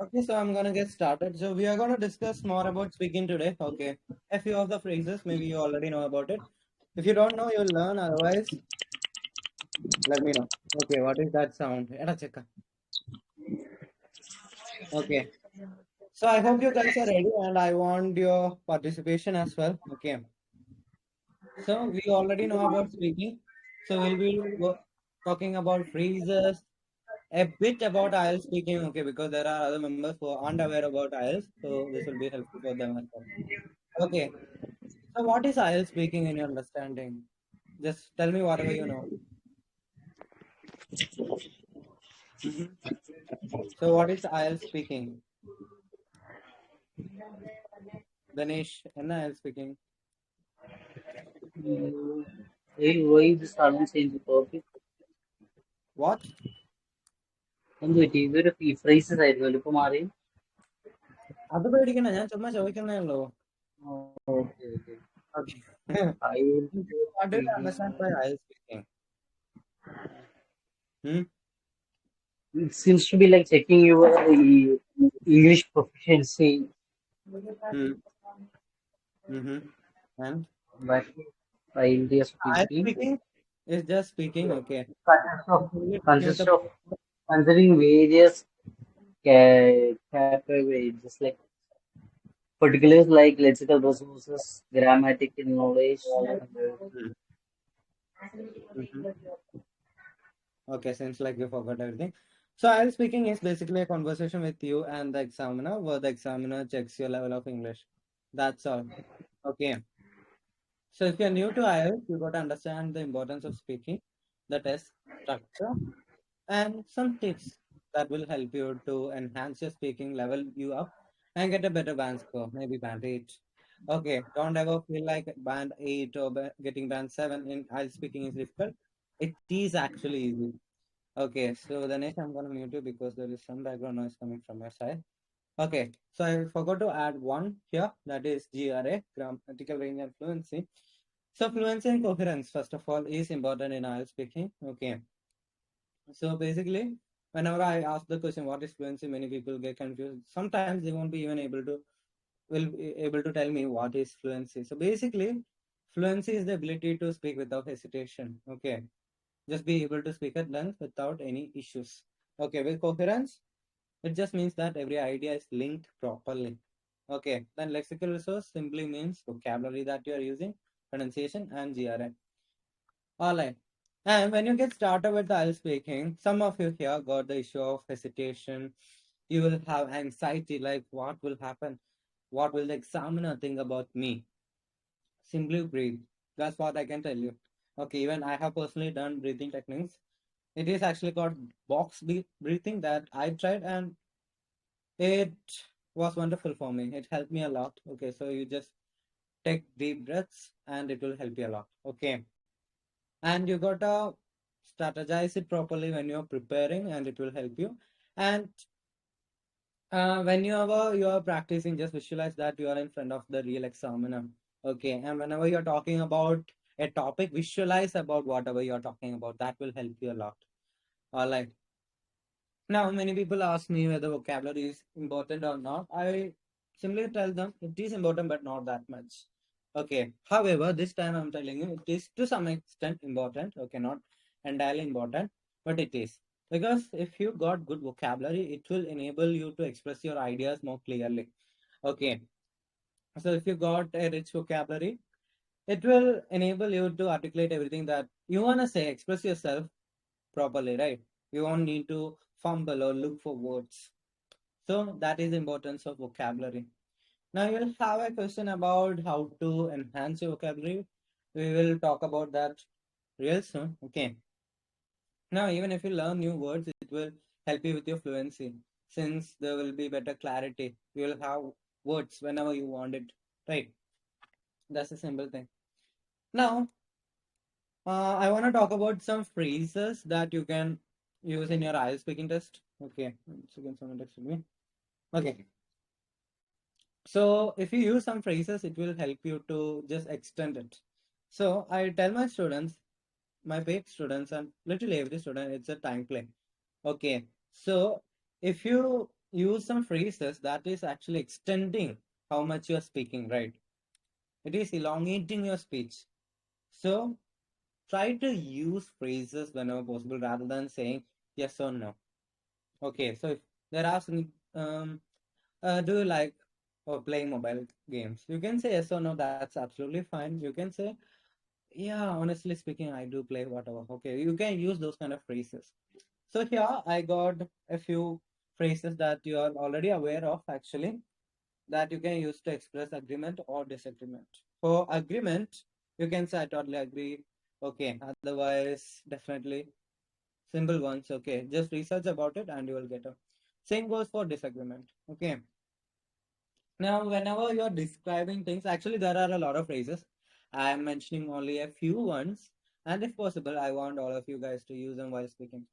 Okay, so I'm gonna get started. So we are gonna discuss more about speaking today. Okay, a few of the phrases maybe you already know about it. If you don't know, you'll learn. Otherwise, let me know. Okay, what is that sound? Eda checka. Okay, so I hope you guys are ready, and I want your participation as well. Okay, so we already know about speaking. So we'll be talking about phrases, a bit about IELTS speaking. Okay, because there are other members who aren't aware about IELTS, so this will be helpful for them as well. Okay. So what is IELTS speaking in your understanding? Just tell me whatever you know. Mhm. So what is IELTS speaking? Ganesh, and IELTS speaking. Why the sudden change of topic? What? എന്ത് പറ്റി ഇതൊരു phrases ആയിരുന്നു ഇപ്പൊ മാറി. അത് പേടിക്കണ്ട ഞാൻ ചുമ്മാ ചോദിക്കുന്നേ ഉള്ളൂ. Okay okay. Okay. IELTS What do you speaking. understand by IELTS speaking? Hmm? It seems to be like checking your English proficiency, Hmm. Mm-hmm. And but by India IELTS speaking speaking is just speaking. Okay. consists of Only talking with consists the of considering various categories, just like particulars like lexical resources, grammatical knowledge, and Hmm. Mm-hmm. Okay, seems like you forgot everything. So IELTS speaking is basically a conversation with you and the examiner, where the examiner checks your level of English. That's all. Okay. So if you're new to IELTS, you got to understand the importance of speaking, the test structure, and some tips that will help you to enhance your speaking, level you up, and get a better band score, maybe band 8. Okay, don't ever feel like band 8 or getting band 7 in IELTS speaking is difficult. It is actually easy. Okay, so the next I'm going to mute you because there is some background noise coming from your side. Okay, so I forgot to add one here, that is GRA, grammatical range and fluency. So fluency and coherence, first of all, is important in IELTS speaking. Okay. So basically, whenever I ask the question, what is fluency, many people get confused. Sometimes they won't be even will be able to tell me what is fluency. So basically, fluency is the ability to speak without hesitation. Okay. Just be able to speak at length without any issues. Okay. With coherence, it just means that every idea is linked properly. Okay. Then lexical resource simply means vocabulary that you are using, pronunciation, and GRA. All right. And when you get started with IELTS speaking, some of you here got the issue of hesitation. You will have anxiety like, what will happen? What will the examiner think about me? Simply breathe. That's what I can tell you. Okay, even I have personally done breathing techniques. It is actually called breathing that I tried, and it was wonderful for me. It helped me a lot. Okay, so you just take deep breaths and it will help you a lot. Okay. And you gotta strategize it properly when you're preparing and it will help you. And whenever you're practicing, just visualize that you are in front of the real examiner. Okay. And whenever you're talking about a topic, visualize about whatever you're talking about. That will help you a lot. All right. Now, many people ask me whether vocabulary is important or not. I simply tell them it is important, but not that much. Okay. However, this time I'm telling you it is to some extent important. Okay, not entirely important, but it is. Because if you got good vocabulary, it will enable you to express your ideas more clearly. Okay. So if you got a rich vocabulary, it will enable you to articulate everything that you want to say, express yourself properly, right? You won't need to fumble or look for words. So that is the importance of vocabulary. Now you'll have a question about how to enhance your vocabulary. We will talk about that real soon. Okay. Now even if you learn new words, it will help you with your fluency since there will be better clarity. You will have words whenever you want it. Right. That's a simple thing. Now, I want to talk about some phrases that you can use in your IELTS speaking test. Okay. One second, someone texted me. Okay. So if you use some phrases, it will help you to just extend it. So I tell my students, my paid students, and literally every student, it's a time play. Okay. So if you use some phrases that is actually extending how much you're speaking, right? It is elongating your speech. So try to use phrases whenever possible rather than saying yes or no. Okay, so if they're asking, do you like playing mobile games? You can say yes or no, that's absolutely fine. You can say, yeah, honestly speaking, I do play whatever. Okay, you can use those kind of phrases. So here I got a few phrases that you are already aware of actually that you can use to express agreement or disagreement. For agreement, you can say I totally agree. Okay, otherwise definitely simple ones. Okay, just research about it and you will get a. Same goes for disagreement. Okay. Now, whenever you're describing things, actually there are a lot of phrases. I am mentioning only a few ones, and if possible, I want all of you guys to use them while speaking.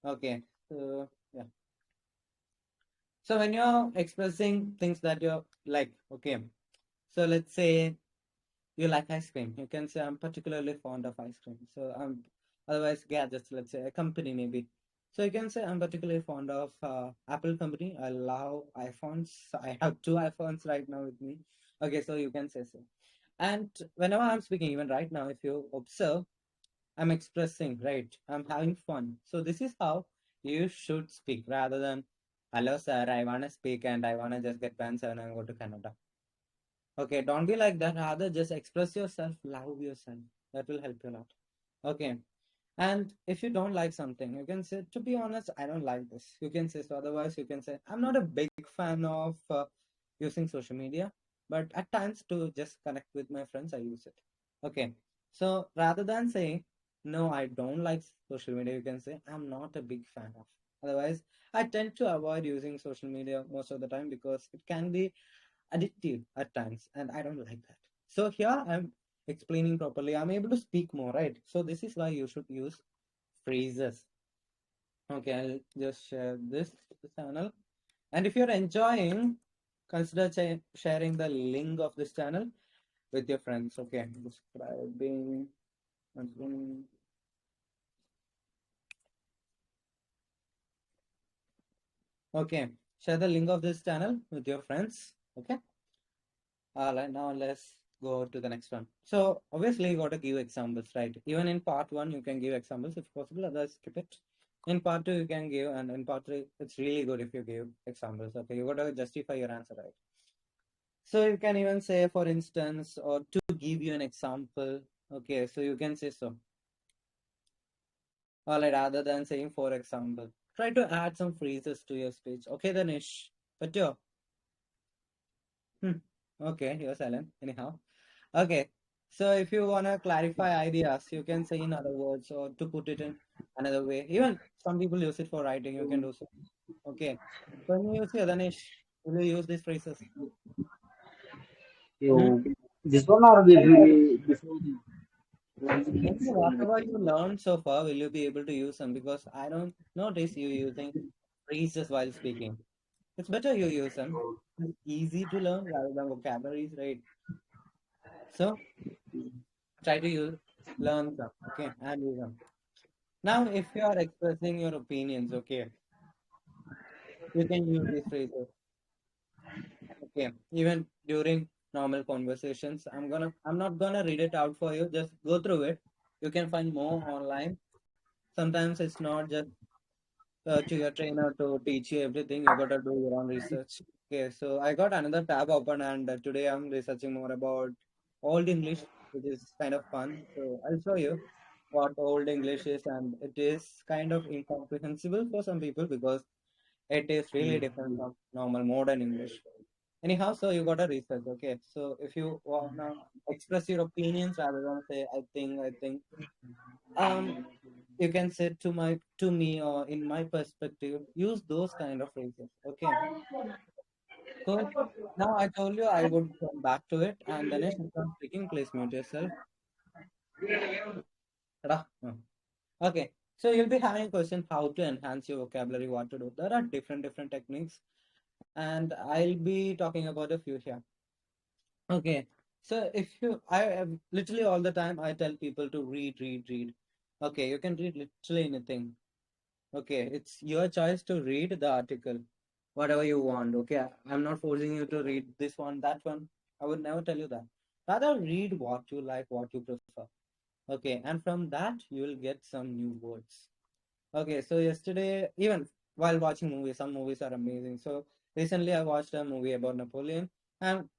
Okay. So yeah. So when you're expressing things that you're like, okay. So let's say you like ice cream. You can say I'm particularly fond of ice cream. So I'm otherwise gadgets, let's say a company maybe. So you can say I'm particularly fond of Apple company. I love iPhones. I have two iPhones right now with me. Okay, so you can say so. And whenever I'm speaking, even right now, if you observe, I'm expressing, right? I'm having fun. So this is how you should speak rather than, hello sir, I wanna speak and I wanna just get pants and go to Canada. Okay, don't be like that. Rather, just express yourself, love yourself. That will help you a lot. Okay. And if you don't like something, you can say, to be honest, I don't like this. You can say so. Otherwise, you can say, I'm not a big fan of using social media, but at times to just connect with my friends, I use it. Okay. So rather than saying, no, I don't like social media, you can say, I'm not a big fan of. Otherwise, I tend to avoid using social media most of the time because it can be addictive at times, and I don't like that. So here I'm explaining properly. I'm able to speak more, right? So this is why you should use phrases. Okay, I'll just share this channel. And if you're enjoying, consider sharing the link of this channel with your friends. Okay, describing. Okay, share the link of this channel with your friends. Okay. All right, now let's go to the next one. So obviously you got to give examples, right? Even in part one, you can give examples if possible, otherwise skip it. In part two, you can give, and in part three, it's really good if you give examples. Okay, you got to justify your answer, right? So you can even say, for instance, or to give you an example. Okay, so you can say so. All right, rather than saying for example, try to add some phrases to your speech. Okay, Danish. But yeah. Hmm. Okay, you're silent. Anyhow. Okay. So if you want to clarify ideas, you can say in other words or to put it in another way. Even some people use it for writing. You can do so. Okay. So when you use it, Danish, will you use these phrases? Hmm? You this one or before the Maybe next one? whatever you learned so far, will you be able to use them? Because I don't notice you using phrases while speaking. It's better you use them. It's easy to learn rather than vocabularies, right? So try to learn them, okay, and use them. Now, if you are expressing your opinions, okay, you can use these phrases, okay, even during normal conversations. I'm not gonna read it out for you. Just go through it. You can find more online. Sometimes it's not just to your trainer to teach you everything. You gotta do your own research. Okay, so I got another tab open, and today I'm researching more about Old English, which is kind of fun. So I'll show you what Old English is, and it is kind of incomprehensible for some people because it is really different from normal modern English. Anyhow, so you got to research, okay? So if you wanna express your opinions rather than say I think, um, you can say to me or in my perspective, use those kind of phrases, okay? So now I told you I would come back to it, and then if I'm speaking, please mute yourself. Tada. Okay, so you'll be having a question how to enhance your vocabulary, what to do. There are different techniques, and I'll be talking about a few here. Okay, so if you, I have literally all the time I tell people to read. Okay, you can read literally anything. Okay, it's your choice to read the article. whatever you want. Okay, I'm not forcing you to read this one, that one. I would never tell you that. Rather, read what you like, what you prefer. Okay, and from that, you will get some new words. Okay, so yesterday, even while watching movies, some movies are amazing. So recently, I watched a movie about Napoleon, and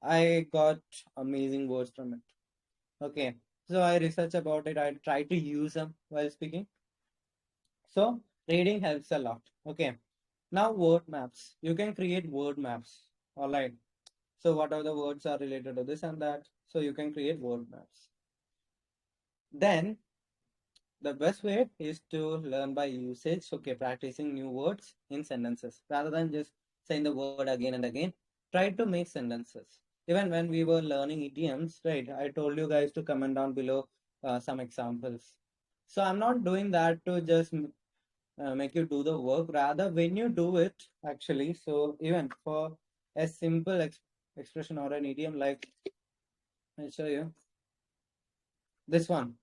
I got amazing words from it. Okay, so I research about it. I try to use them while speaking. So reading helps a lot. Okay, now word maps. You can create word maps. All right. So what are the words are related to this and that? So you can create word maps. Then the best way is to learn by usage. Okay, practicing new words in sentences rather than just saying the word again and again. Try to make sentences. Even when we were learning idioms, right? I told you guys to comment down below some examples. So I'm not doing that to just make you do the work. Rather, when you do it, actually, so even for a simple expression or an idiom, like I'll show you this one.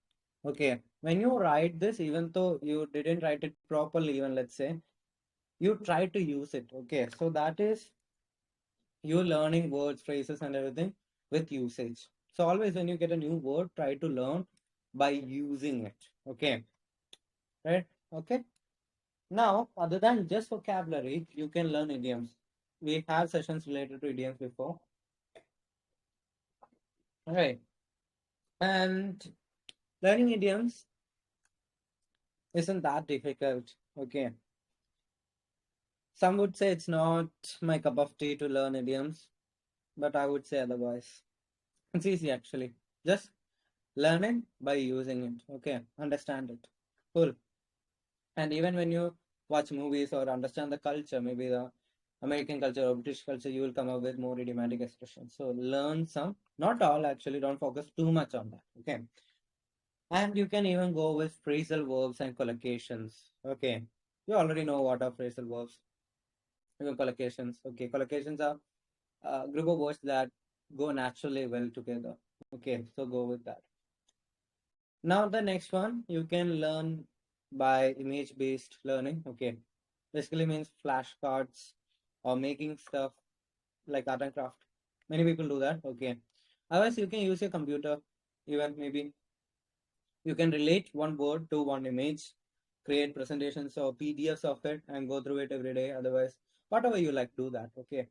Okay, when you write this, even though you didn't write it properly, even let's say, you try to use it. Okay, so that is you learning words, phrases, and everything with usage. So always when you get a new word, try to learn by using it. Okay, right? Okay. Now, other than just vocabulary, you can learn idioms. We have sessions related to idioms before. All right. And learning idioms isn't that difficult. Okay. Some would say it's not my cup of tea to learn idioms, but I would say otherwise. It's easy actually. Just learn it by using it. Okay. Understand it. Cool. And even when you watch movies or understand the culture, maybe the American culture or British culture, you will come up with more idiomatic expressions. So learn some, not all actually, don't focus too much on that. Okay. And you can even go with phrasal verbs and collocations. Okay. You already know what are phrasal verbs, even collocations. Okay. Collocations are a group of words that go naturally well together. Okay. So go with that. Now the next one, you can learn by image-based learning. Okay. Basically means flashcards or making stuff like art and craft. Many people do that. Okay. Otherwise, you can use your computer. Even maybe you can relate one word to one image, create presentations or PDFs of it, and go through it every day. Otherwise, whatever you like, do that. Okay.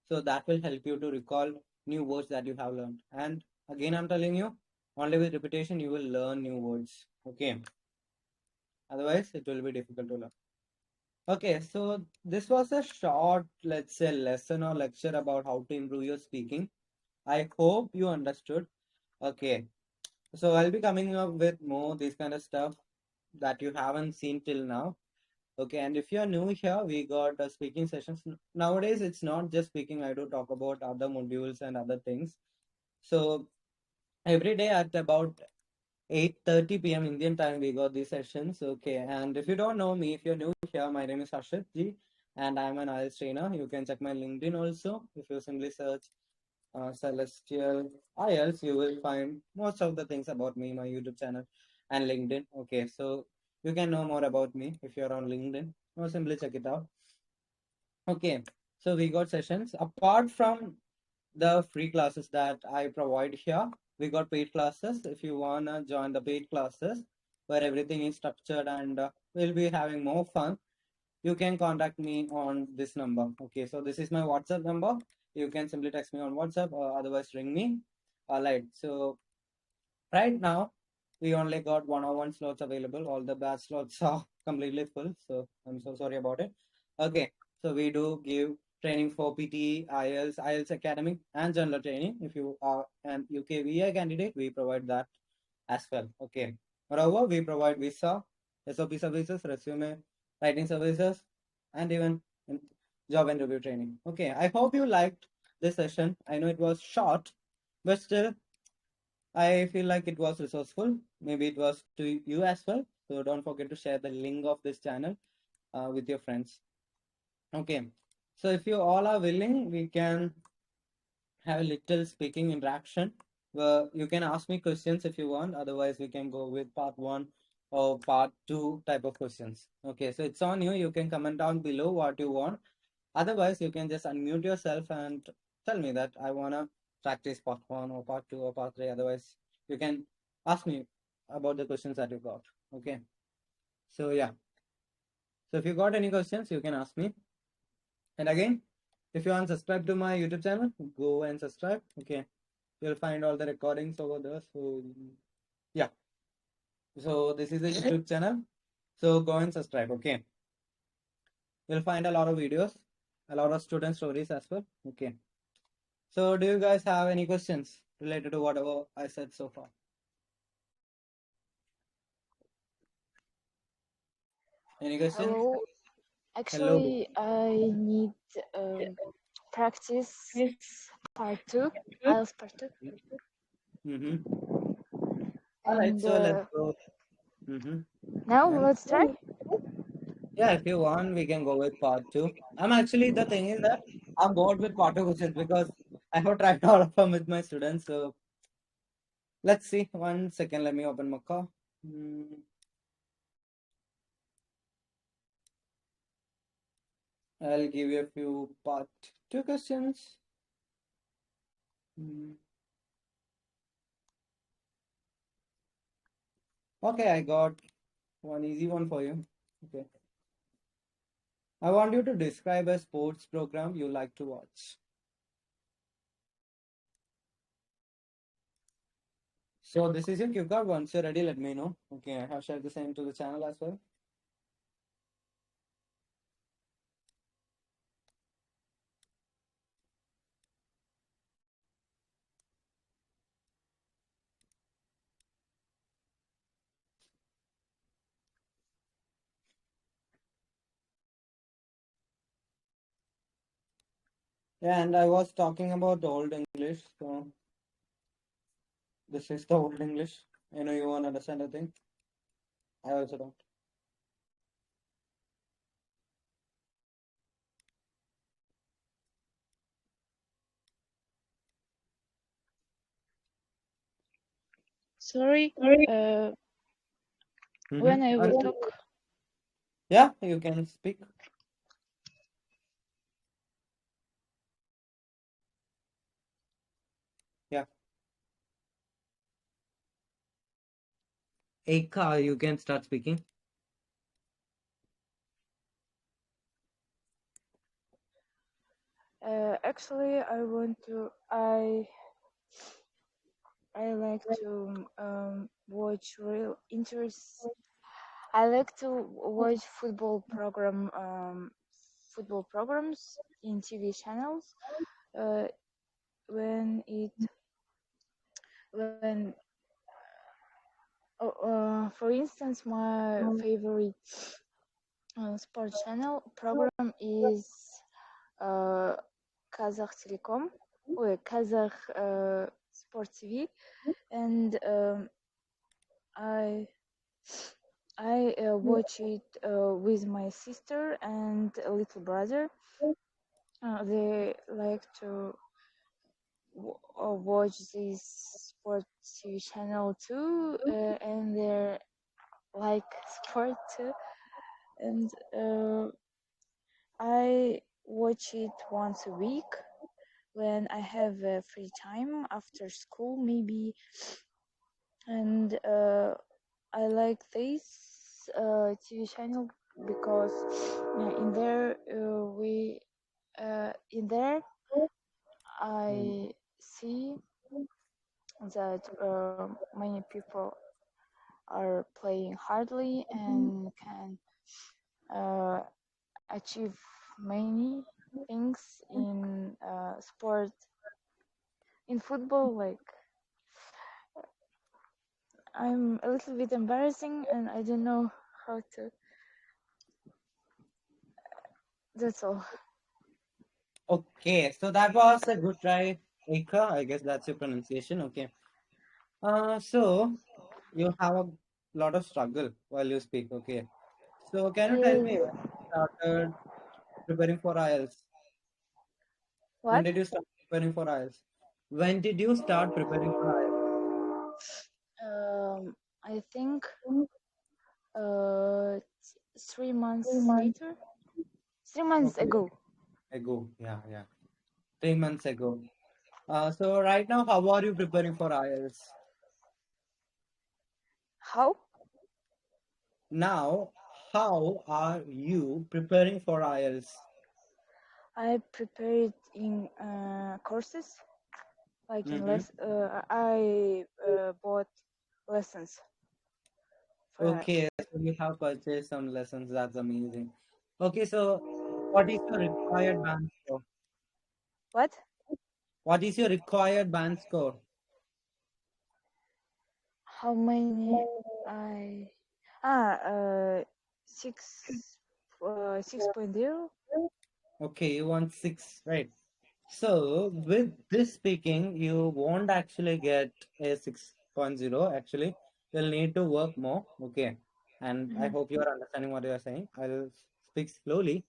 So that will help you to recall new words that you have learned. And again, I'm telling you, only with repetition you will learn new words. Okay. Otherwise, it will be difficult to learn. Okay, so this was a short, let's say, lesson or lecture about how to improve your speaking. I hope you understood. Okay, so I'll be coming up with more this kind of stuff that you haven't seen till now. Okay, and if you're new here, we got speaking sessions. Nowadays, it's not just speaking, I do talk about other modules and other things. So every day at about 8:30 p.m. Indian time, we got these sessions. Okay, and if you don't know me, if you're new here, my name is Harshit Ji, and I'm an IELTS trainer. You can check my LinkedIn also. If you simply search Celestial IELTS, you will find most of the things about me, my YouTube channel, and LinkedIn. Okay, so you can know more about me if you're on LinkedIn, or simply check it out. Okay, so we got sessions. Apart from the free classes that I provide here, we got paid classes. If you wanna join the paid classes where everything is structured and we'll be having more fun, you can contact me on this number. Okay, so this is my WhatsApp number. You can simply text me on WhatsApp or otherwise ring me. Alright, so right now we only got 101 slots available. All the batch slots are completely full, so I'm so sorry about it. Okay, so we do give training for PT, IELTS, IELTS Academic, and General training. If you are an UKVI candidate, we provide that as well. Okay. Moreover, we provide visa, SOP services, resume writing services, and even job interview training. Okay. I hope you liked this session. I know it was short, but still, I feel like it was resourceful. Maybe it was to you as well. So don't forget to share the link of this channel with your friends. Okay. So if you all are willing, we can have a little speaking interaction where you can ask me questions if you want. Otherwise, we can go with part one or part two type of questions. Okay, so it's on you. You can comment down below what you want. Otherwise, you can just unmute yourself and tell me that I wanna practice part one or part two or part three. Otherwise, you can ask me about the questions that you got. Okay. So yeah. So if you got any questions, you can ask me. And again, if you aren't subscribed to my YouTube channel, go and subscribe. Okay. You'll find all the recordings over there. So yeah. So this is the YouTube channel. So go and subscribe. Okay. You'll find a lot of videos, a lot of student stories as well. Okay. So do you guys have any questions related to whatever I said so far? Any questions? Hello. Hello. Actually, I need practice part two, IELTS part two, Mm-hmm. All right. and So let's go. Mm-hmm. now And let's try. yeah, if you want, we can go with part two. I'm actually, the thing is that I'm bored with part two questions because I have tried all of them with my students. So let's see. 1 second. Let me open my car. Mm, I'll give you a few part two questions. Mm. Okay, I got one easy one for you. Okay. I want you to describe a sports program you like to watch. So this is your cue card. Once you're ready, let me know. Okay, I have shared the same to the channel as well. Yeah, and I was talking about Old English. So this is the Old English. I know you won't understand a thing. I also don't. Sorry, Mm-hmm. when I will talk. Yeah, you can speak. Yeah. Eka, you can start speaking. Actually, I like to watch real interest. I like to watch football programs in TV channels. Uh, when it when for instance, my favorite sport channel program is uh, Kazakh Telecom or Kazakh Sport TV, and I watch it with my sister and a little brother. They like to watch this sport TV channel too, and they're like sport too. And I watch it once a week when I have free time after school, maybe. And I like this TV channel because in there Mm. I see that many people are playing hardly and can uh, achieve many things in sport in football. Like, I'm a little bit embarrassing and I don't know how to. That's all. Okay, so that was a good try, Eka. I guess that's your pronunciation. Okay. So you have a lot of struggle while you speak. Okay. So can you tell me Uh, when you started preparing for IELTS? When what? did you start preparing for IELTS? When did you start preparing for I think uh, 3 months later, 3 months IELTS? Okay. ago. ago. Yeah, yeah. 3 months ago. So right now, how are you preparing for IELTS? How? Now, how are you preparing for IELTS? I prepared in courses, like in Mm-hmm. I bought lessons for IELTS. Okay, so you have purchased some lessons. That's amazing. Okay, so what is your required band score? What? What is your required band score? How many? I ah six 6.0. Okay, you want six, right? So with this speaking, you won't actually get a 6.0. Actually, you'll need to work more. Okay, and I Mhm. hope you are understanding what you are saying. I'll speak slowly.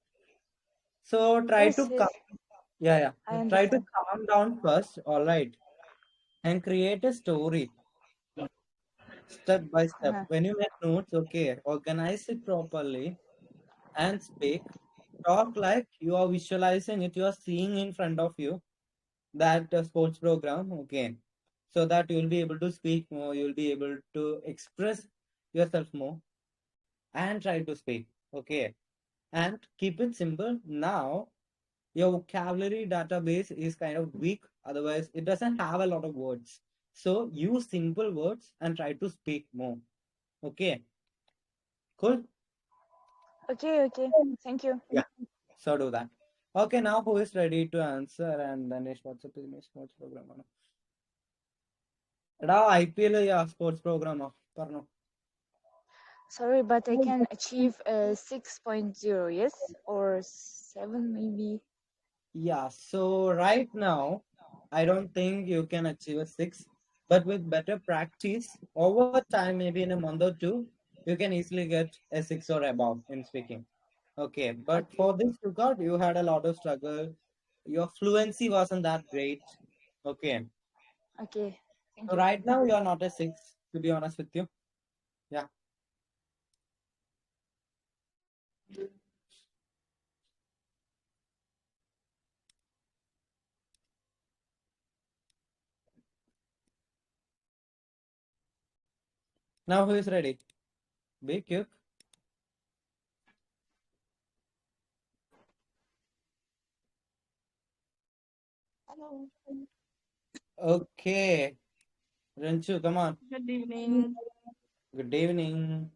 So try Yes, to yes, yeah, I yeah. Try to understand. calm down first. All right, and create a story step by step. Uh-huh. When you make notes, okay, organize it properly and speak. Talk like you are visualizing it. You are seeing in front of you that sports program, okay, so that you'll be able to speak more, you'll be able to express yourself more and try to speak, okay, and keep it simple. Now your vocabulary database is kind of weak, otherwise it doesn't have a lot of words, so use simple words and try to speak more. Okay, cool. Okay, okay. Thank you. Yeah, so do that. Okay, now who is ready to answer? And Danish, what's the sports program? എടാ IPL sports program പറഞ്ഞോ. Sorry, but I can achieve 6.0, yes? Or 7 maybe. Yeah, so right now, I don't think you can achieve a six, but with better practice over time, maybe in a month or two, you can easily get a six or above in speaking. Okay, but Okay, for this record, you had a lot of struggle. Your fluency wasn't that great. Okay, okay. Thank so you. right now, you are not a six, to be honest with you. Yeah, now who is ready? Be quick. Hello, Okay, Ranchu, come on. good evening. Good evening.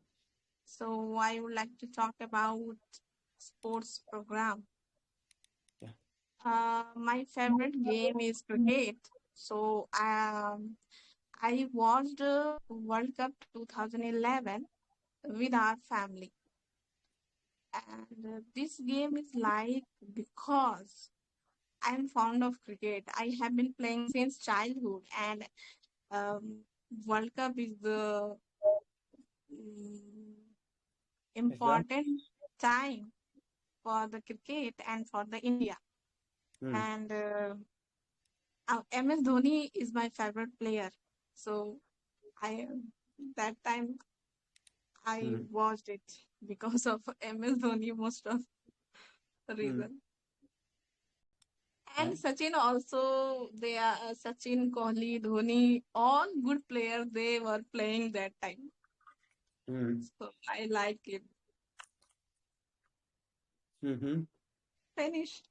So I would like to talk about sports program. Yeah. My favorite game is cricket. So I watched World Cup 2011 with our family, and this game is like because I'm fond of cricket. I have been playing since childhood, and um, World Cup is the mm, Is that? important time for the cricket and for the India. Hmm. And MS Dhoni is my favorite player. So I that time I Hmm. watched it because of MS Dhoni most of the Hmm. reason. And And Sachin also, they are Sachin, Kohli, Dhoni, all good players. They were playing that time. hmm. So I like it. Mm-hmm. Finish.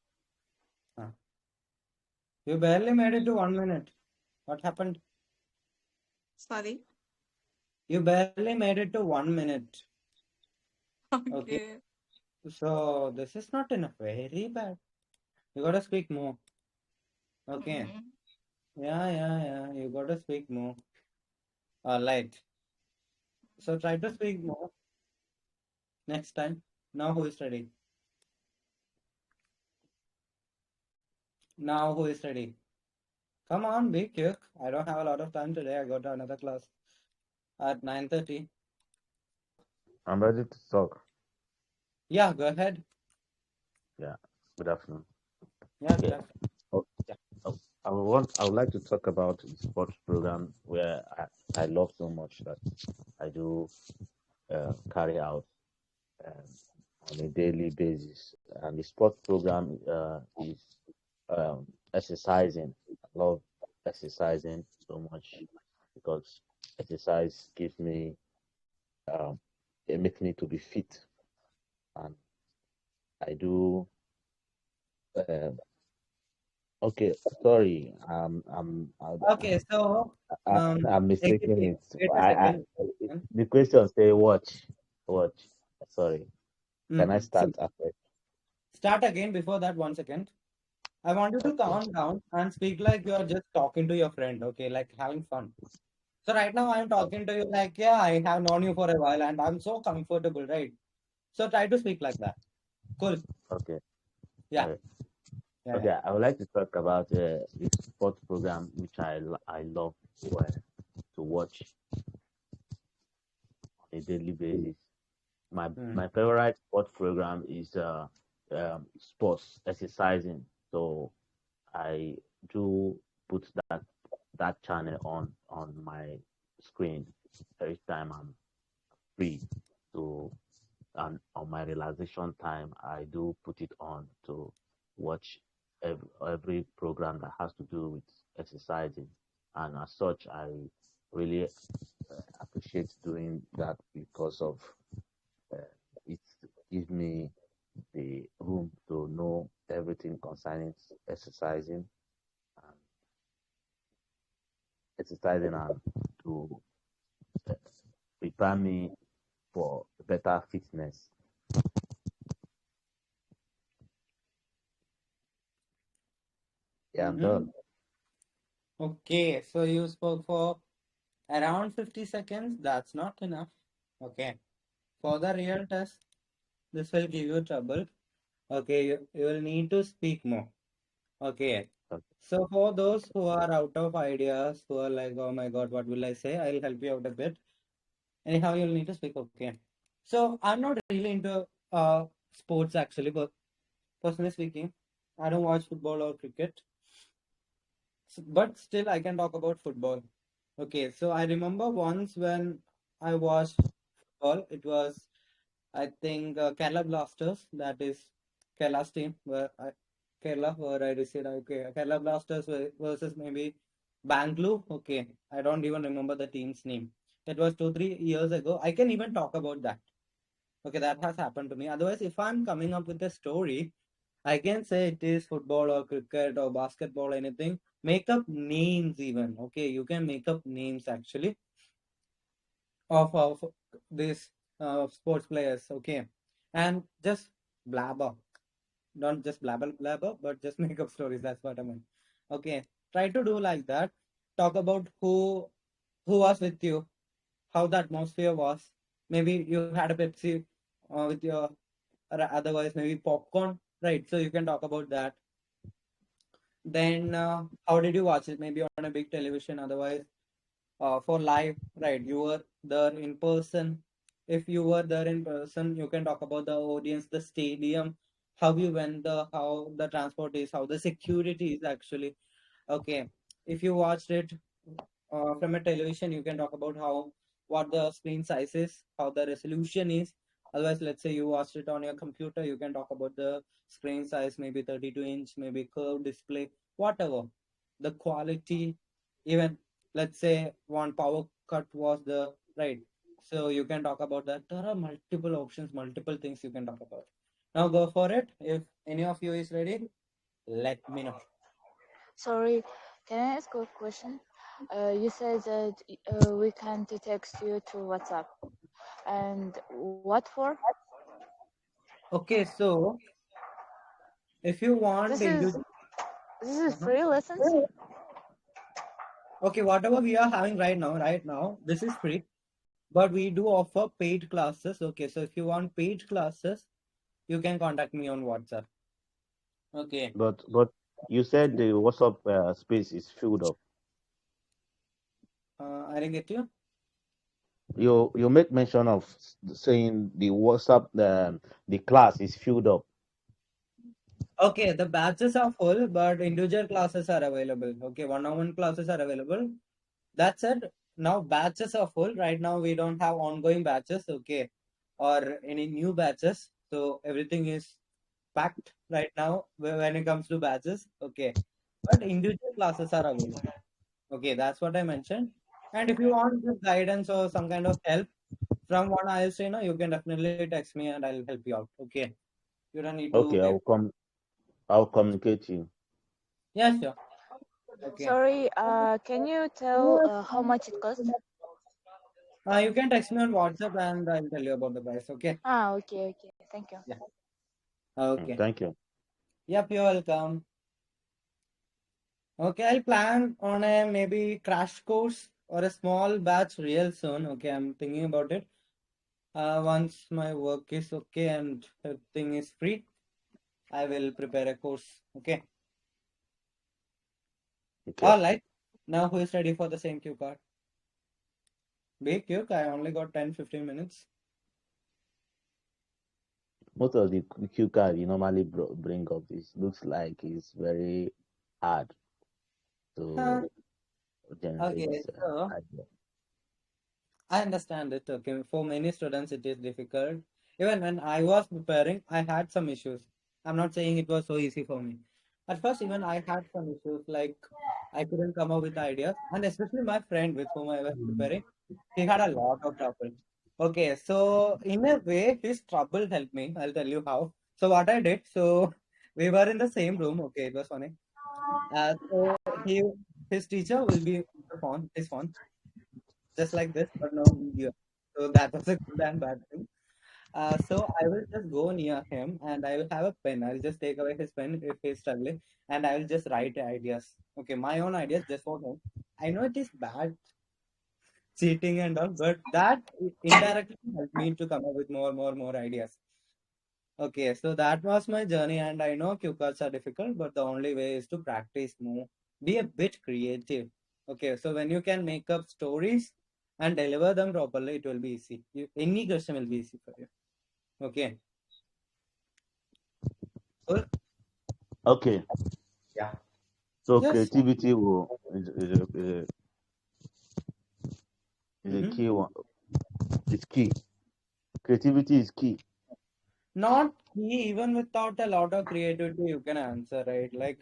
Ah. You barely made it to 1 minute. What happened? Sorry. You barely made it to 1 minute. Okay. Okay. So this is not enough. Very bad. You gotta speak more. Okay. Mhm. Yeah, yeah, yeah. You gotta speak more. Light. So try to speak more next time. Now who is ready? Now who is ready? Come on, be quick. I don't have a lot of time today. I got another class at 9:30. I'm ready to talk. Yeah, go ahead. Yeah. Good afternoon. Yeah, good Yeah. afternoon. Oh, yeah. I would like to talk about the sports program where I love so much that I do carry out. Um, on a daily basis. And the sport program is exercising. I love exercising so much because exercise gives me um, it makes me to be fit, and I do. Uh, okay, sorry, Okay, so I, I'm again, mistaking wait, it. wait a second. The question say watch. Sorry, can I So start after? start again. Before that, 1 second. I want you to Okay, calm down and speak like you are just talking to your friend, okay, like having fun. So right now I'm o- talking to you like, yeah, I have known you for a while and I'm so comfortable, right? So try to speak like that. Cool. okay, Yeah, okay. yeah, yeah. Okay, I would like to talk about this sports program which I love to watch on a daily basis. Hmm. My favorite sport program is sports exercising. So I do put that channel on my screen every time I'm free. So and on my relaxation time, I do put it on to watch every program that has to do with exercising. And as such, I really appreciate doing that because of uh, it gives me the room to know everything concerning exercising and and to uh, prepare me for better fitness. Yeah, I'm Mm-hmm. done. Okay, so you spoke for around 50 seconds. That's not enough. Okay. For the real test, this will give you trouble. Okay, you will need to speak more. Okay. Okay. So for those who are out of ideas, who are like, oh my God, what will I say? I'll help you out a bit. Anyhow, you'll need to speak. Okay. So I'm not really into sports actually, but personally speaking, I don't watch football or cricket. But still, I can talk about football. Okay. So I remember once when I watched football, it was I think Kerala Blasters, that is Kerala's team, Kerala, where I received, okay, Kerala Blasters versus maybe Bangalore. Okay, I don't even remember the team's name. It was 2, 3 years ago. I can even talk about that. Okay, that has happened to me. Otherwise, if I'm coming up with a story, I can say it is football or cricket or basketball, anything. Make up names even. Okay, you can make up names actually of these sports players. Okay, and just blabber. Don't just blabber, but just make up stories. That's what I mean. Okay, try to do like that. Talk about who was with you, how the atmosphere was. Maybe you had a Pepsi with your, or otherwise maybe popcorn, right? So you can talk about that. Then how did you watch it? Maybe on a big television. Otherwise, for live, right? You were there in person. If you were there in person, you can talk about the audience, the stadium, how you went there, how the transport is, how the security is actually. Okay. If you watched it from a television, you can talk about how what the screen size is, how the resolution is. Otherwise, let's say you watched it on your computer, you can talk about the screen size, maybe 32-inch, maybe curved display, whatever. The quality, even let's say one power cut was the right. So you can talk about that. There are multiple options, multiple things you can talk about. Now go for it. If any of you is ready, let me know. Sorry, can I ask a question? You said that we can to text you to WhatsApp, and what for? Okay, so if you want This is individual, this is free lessons. okay, whatever we are having right now, this is free, but we do offer paid classes. Okay, so if you want paid classes, you can contact me on WhatsApp. Okay, But you said the WhatsApp space is filled up. I didn't get you. You make mention of saying the WhatsApp the class is filled up. Okay, the batches are full, but individual classes are available. Okay, one-on-one classes are available. That said, now batches are full. Right now, we don't have ongoing batches. Okay, or any new batches. So everything is packed right now when it comes to batches. Okay. But individual classes are available. Okay, that's what I mentioned. And if you want just guidance or some kind of help from one IELTS trainer, you can definitely text me and I'll help you out. Okay. You don't need to Okay, pay. I'll communicate you. Yeah, sure. Okay. Sorry, can you tell how much it costs? You can text me on WhatsApp and I'll tell you about the price. Okay. Ah, okay, okay. Thank you. Yeah. Okay. Thank you. Yep, you're welcome. Okay, I'll plan on a maybe crash course or a small batch real soon. Okay, I'm thinking about it. Once my work is okay and everything is free, I will prepare a course. Okay. Okay. All right. Now who is ready for the same cue card? Be quick. I only got 10-15 minutes. Most of the Q card you normally bring up this looks like it's very hard Huh. to generate Okay, this so idea. I understand it. Okay, for many students it is difficult. Even when I was preparing, I had some issues. I'm not saying it was so easy for me. At first, even I had some issues like I couldn't come up with ideas, and especially my friend with whom I was preparing, he had a lot of trouble. Okay, so in a way, his trouble helped me. I'll tell you how. So what I did, so we were in the same room. Okay, it was funny. So his teacher will be on the phone, his phone, just like this, but no video. So that was a good and bad thing. So I will just go near him and I will have a pen. I'll just take away his pen if he's struggling and I will just write ideas. Okay, my own ideas just for him. I know it is bad cheating and all, but that indirectly helped me to come up with more ideas. Okay, so that was my journey, and I know cue cards are difficult, but the only way is to practice more. Be a bit creative. Okay, so when you can make up stories and deliver them properly, it will be easy. Any question will be easy for you. Okay, cool. Okay, Yeah. so Yes. creativity is a Mm-hmm. key one. It's key. Creativity is key. Not key, even without a lot of creativity, you can answer, right? Like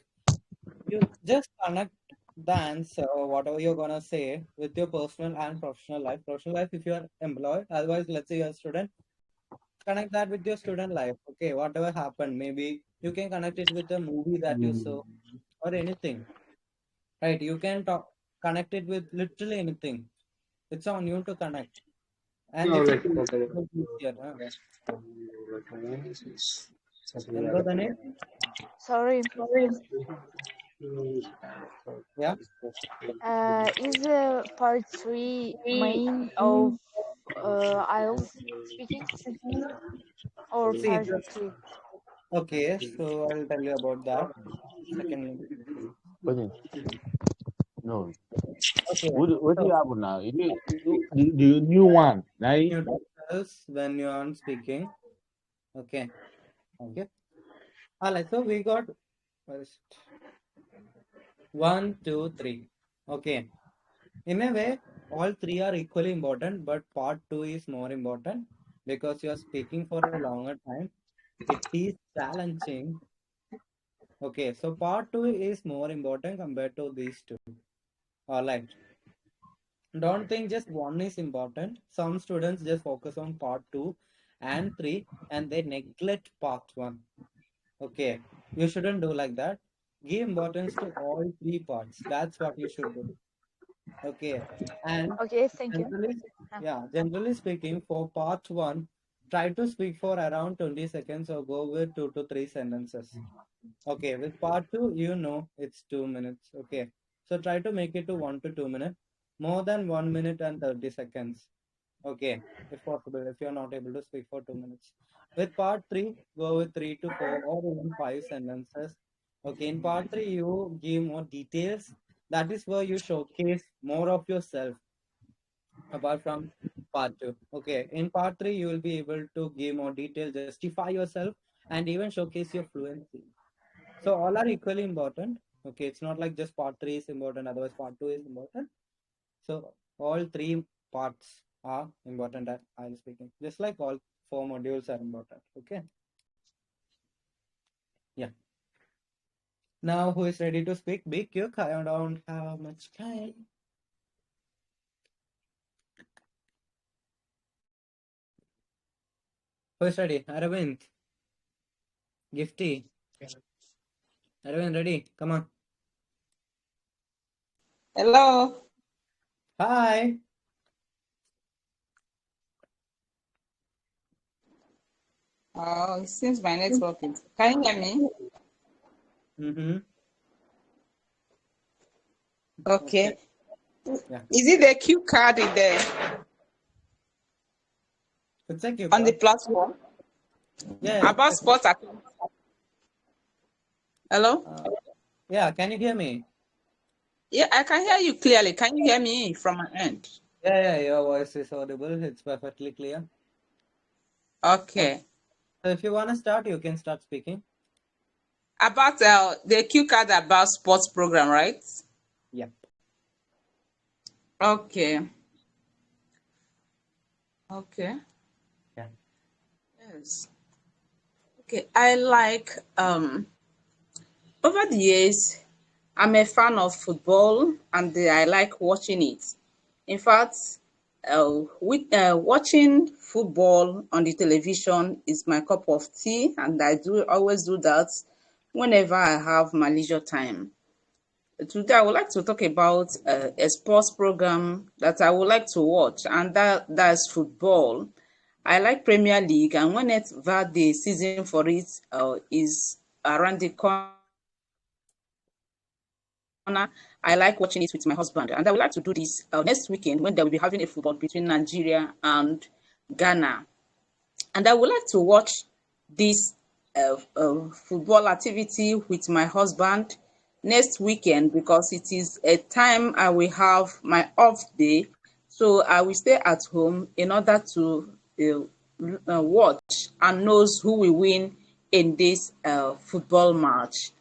you just connect the answer or whatever you're gonna say with your personal and professional life. Professional life, if you are employed, otherwise, let's say you're a student, connect that with your student life. Okay, whatever happened, maybe you can connect it with a movie that you saw or anything, right? You can talk, connect it with literally anything. It's on you to connect, and No, it's a like, tool. okay. So easier, huh? Something Then like go the name. Sorry, Yeah. is part three main of IELTS speaking or See, part two? okay. So I'll tell you about that. Second. What is, no. Okay. What do So you have now? The new one, right? mute yourselves when you are speaking. Okay. Okay. Alright. So we got first one, two, three. Okay. In a way, all three are equally important, but part two is more important because you are speaking for a longer time. It is challenging. Okay, so part two is more important compared to these two. All right. Don't think just one is important. Some students just focus on part two and three and they neglect part one. Okay, you shouldn't do like that. Give importance to all three parts. That's what you should do. Okay, and Okay, thank you. generally, Ah, yeah, generally speaking, for part one, try to speak for around 20 seconds or go with 2 to 3 sentences. Okay, with part two, you know it's 2 minutes. Okay, so try to make it to 1 to 2 minutes, more than 1 minute and 30 seconds. Okay, if possible, if you're not able to speak for 2 minutes. With part three, go with 3 to 4 or even 5 sentences. Okay, in part three, you give more details. That is where you showcase more of yourself apart from part two. Okay, in part three, you will be able to give more detail, justify yourself, and even showcase your fluency. So all are equally important. Okay, it's not like just part three is important, otherwise part two is important. So all three parts are important at IELTS speaking. Just like all 4 modules are important. Okay. Yeah. Now, who is ready to speak? Be quick. I don't have much time. Who is ready? Aravind. Gifty. Aravind, ready? Come on. Hello. Hi. It seems my network is. Can you hear me? Mm-hmm. Okay. Okay. Yeah. Is it the cue card in there It's a cue on the card. platform Yeah. about It's a, sports? Hello. yeah. Can you hear me? Yeah, I can hear you clearly. Can you hear me from my end? Yeah. Your voice is audible. It's perfectly clear. Okay. So if you want to start, you can start speaking. About the cue card about sports program, right? Yep. Okay. Okay. Yeah. Yes. Okay. I like over the years, I'm a fan of football and I like watching it. In fact, watching football on the television is my cup of tea, and I do always do that whenever I have my leisure time. Today, I would like to talk about a sports program that I would like to watch, and that's football. I like Premier League, and whenever the season for it is around the corner, I like watching it with my husband. And I would like to do this next weekend when they will be having a football between Nigeria and Ghana. And I would like to watch this football activity with my husband next weekend because it is a time I will have my off day. So I will stay at home in order to watch and knows who will win in this football match.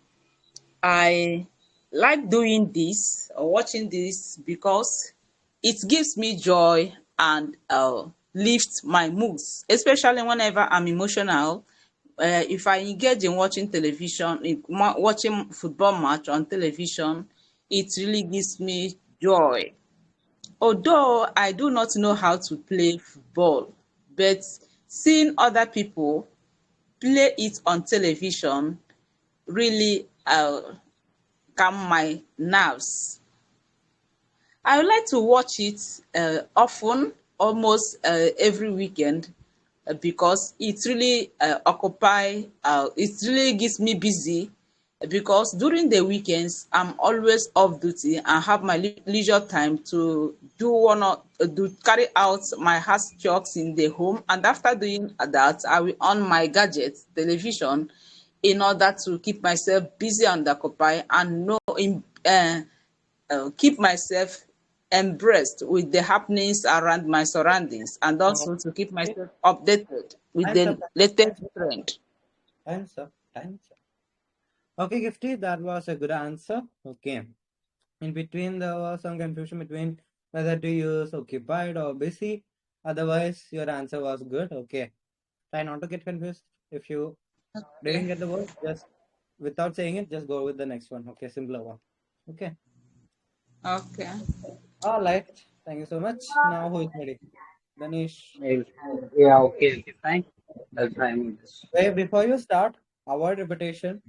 I like doing this or watching this because it gives me joy and lifts my moods, especially whenever I'm emotional. If I engage in watching television, watching football match on television, it really gives me joy. Although I do not know how to play football, but seeing other people play it on television really calm my nerves. I would like to watch it often, almost every weekend, because it really gives me busy. Because during the weekends, I'm always off duty and have my leisure time to carry out my house chores in the home. And after doing that, I will on my gadget, television, in order to keep myself busy and occupied and keep myself embraced with the happenings around my surroundings and also to keep Okay. myself updated with Time's up. the latest Time's up. trend. Time's up. Time's up. Okay, Gifty, that was a good answer. Okay. In between, there was some confusion between whether to use occupied or busy. Otherwise, your answer was good. Okay. Try not to get confused. If you didn't Okay. get the word, just without saying it, just go with the next one. Okay, simpler one. Okay. Okay. All right. Thank you so much. Now, who is ready? Danish. Yeah, okay, fine. I'll try with this. Wait, before you start, avoid repetition.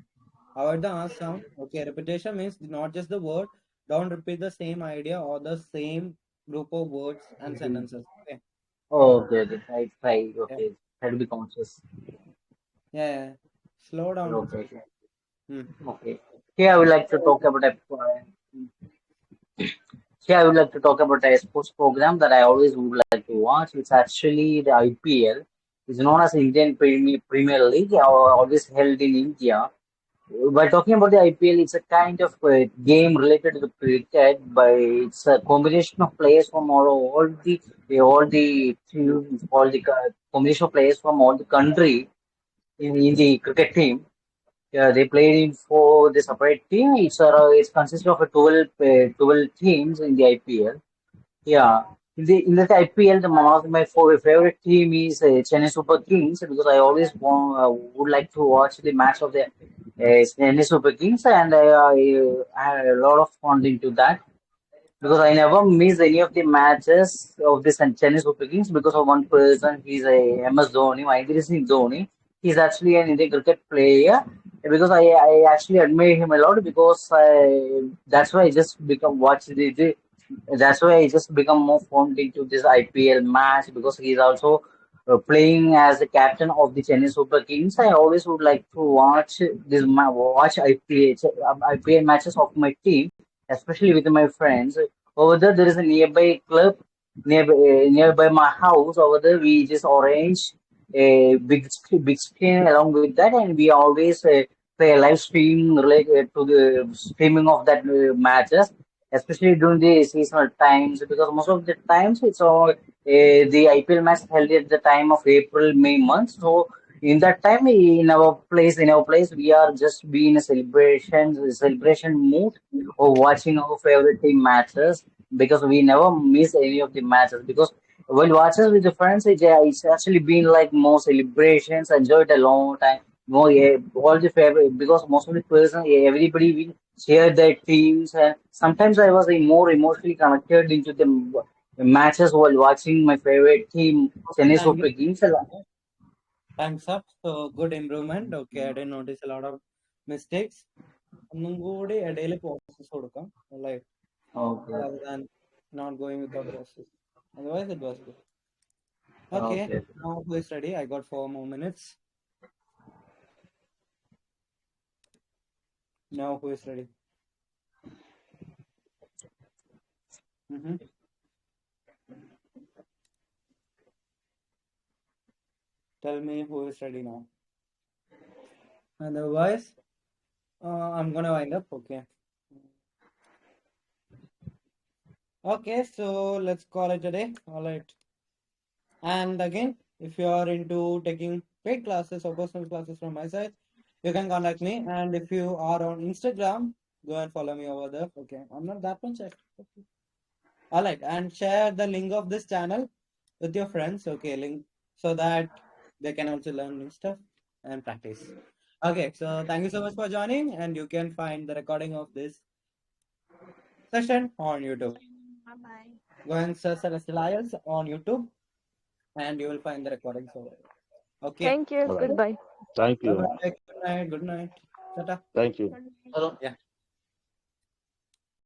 Avoid the R sound. Okay, repetition means not just the word. Don't repeat the same idea or the same group of words and Mhm. sentences. Okay. Oh, okay, okay. I try. Yeah. Okay, try to be conscious. Yeah. Yeah. Slow down and Okay, speak. okay. Hmm. Okay. Here I would like to talk about here I would like to talk about a sports program that I always would like to watch. It's actually the IPL. It's known as Indian Premier League, always held in India. By talking about the IPL, it's a kind of game related to the cricket, but it's a combination of players from all the combination of players from all the country in the cricket team. Yeah, they played in for the separate team. It's consists of a 12 teams in the IPL. Yeah. in the IPL, one of my favorite team is Chennai Super Kings because I always would like to watch the match of the Chennai Super Kings, and I had a lot of fun into that because I never miss any of the matches of the Chennai Super Kings because of one person. He's a MS Dhoni, Mahendra Singh Dhoni. He's actually an Indian cricket player because I actually admire him a lot because that's why I just become watch the that's why I just become more fond into this IPL match because he's also playing as the captain of the Chennai Super Kings. I always would like to watch watch IPL matches of my team, especially with my friends. Over there is a nearby club nearby my house. Over there, we just arrange a big screen along with that, and we always play a live stream related to the streaming of that matches, especially during the seasonal times, because most of the times it's all the IPL match held at the time of April, May month. So in that time, in our place, we are just be in a celebration mood or watching our favorite team matches because we never miss any of the matches because while watches with the friends, it's actually been like more celebrations, enjoyed a long time. More, yeah, all the favorite because most of the person, yeah, everybody will share their teams, and sometimes I was more emotionally connected into the matches while watching my favorite team, Chennai Thank you. Super Kings. Thanks up. So good improvement. Okay, I didn't notice a lot of mistakes. ഒന്നും കൂടി ഇടയിൽ process കൊടുക്കാം, like Okay, rather than not going without process. Otherwise, it was good. Okay, okay, now who is ready? I got 4 more minutes. Now who is ready? Mm-hmm. Tell me who is ready now. Otherwise, I'm gonna wind up. Okay. Okay, so let's call it a day. All right. And again, if you are into taking paid classes or personal classes from my side, you can contact me. And if you are on Instagram, go and follow me over there. Okay. I'm not that much active. Okay. All right. And share the link of this channel with your friends. Okay. Link so that they can also learn new stuff and practice. Okay. So thank you so much for joining. And you can find the recording of this session on YouTube. Bye bye. Go and search Celestial IELTS on YouTube and you will find the recordings over there. Okay. Thank you. All right. Goodbye. Thank Bye you. bye. Good night. Good night. Tata. Thank you. Good night. hello. Yeah.